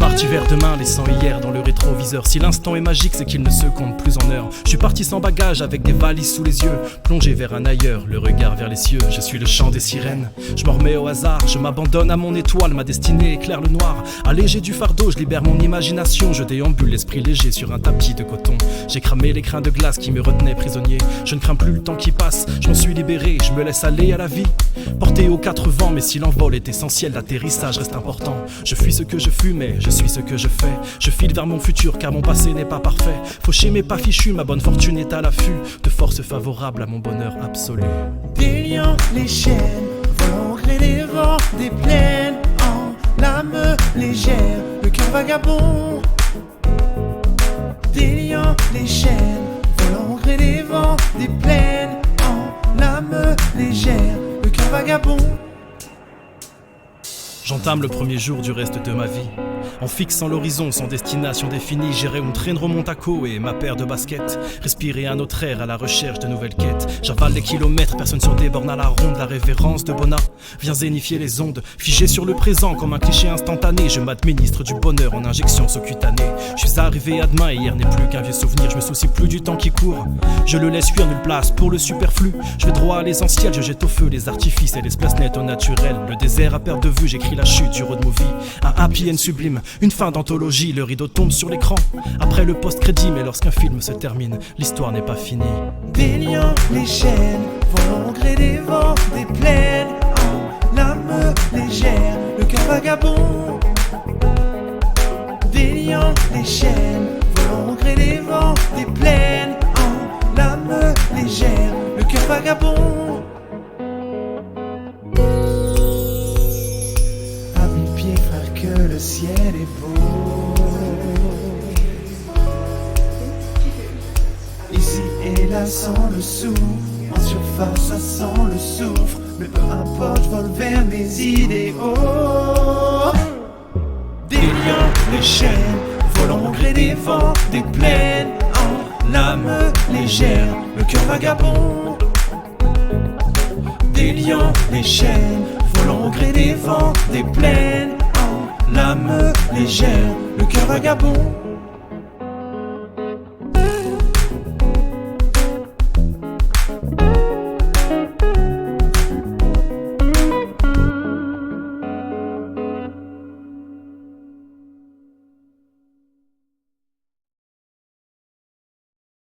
parti vers demain, laissant hier dans le rétroviseur. Si l'instant est magique, c'est qu'il ne se compte plus en heures. Je suis parti sans bagage, avec des valises sous les yeux, plongé vers un ailleurs, le regard vers les cieux. Je suis le chant des sirènes, je m'en remets au hasard. Je m'abandonne à mon étoile, ma destinée éclaire le noir. Allégé du fardeau, je libère mon imagination. Je déambule l'esprit léger sur un tapis de coton. J'ai cramé les crins de glace qui me retenaient prisonnier. Je ne crains plus le temps qui passe, je m'en suis libéré. Je me laisse aller à la vie, porté aux quatre vents. Mais si l'envol est essentiel, l'atterrissage reste important. Je fuis ce que je fus, mais je suis ce que je fais. Je file vers mon futur car mon passé n'est pas parfait. Fauché mais pas fichu, ma bonne fortune est à l'affût de forces favorables à mon bonheur absolu. Déliant les chaînes, volant au gré des vents, des plaines, en l'âme légère, le cœur vagabond. Déliant les chaînes, volant au gré des vents, des plaines, en l'âme légère, le cœur vagabond. J'entame le premier jour du reste de ma vie. En fixant l'horizon sans destination définie, j'irai un train de Montako et ma paire de baskets. Respirer un autre air à la recherche de nouvelles quêtes. J'avale les kilomètres, personne sur des bornes à la ronde. La révérence de Bonnat vient zénifier les ondes. Figé sur le présent comme un cliché instantané, je m'administre du bonheur en injection sous-cutanée. Je suis arrivé à demain et hier n'est plus qu'un vieux souvenir. Je me soucie plus du temps qui court, je le laisse fuir, nulle place pour le superflu. Je vais droit à l'essentiel, je jette au feu les artifices et les places nettes au naturel. Le désert à perte de vue, j'écris la chute du road movie. Un happy end sublime, une fin d'anthologie, le rideau tombe sur l'écran après le post-crédit, mais lorsqu'un film se termine, l'histoire n'est pas finie. Déliant les chaînes, volant au gré des vents, des plaines, en l'âme légère, le cœur vagabond. Déliant les chaînes, volant au gré des vents, des plaines, en l'âme légère, le cœur vagabond. À mes pieds, frère, que le ciel est beau. Ici et là sans le sou, en surface ça sent le soufre. Mais peu importe, je vole vers mes idéaux. Déliant les chaînes, volant au gré des vents, des plaines, en l'âme légère, le cœur vagabond. Déliant les chaînes, volant au gré des vents, des plaines, en l'âme légère, le cœur vagabond.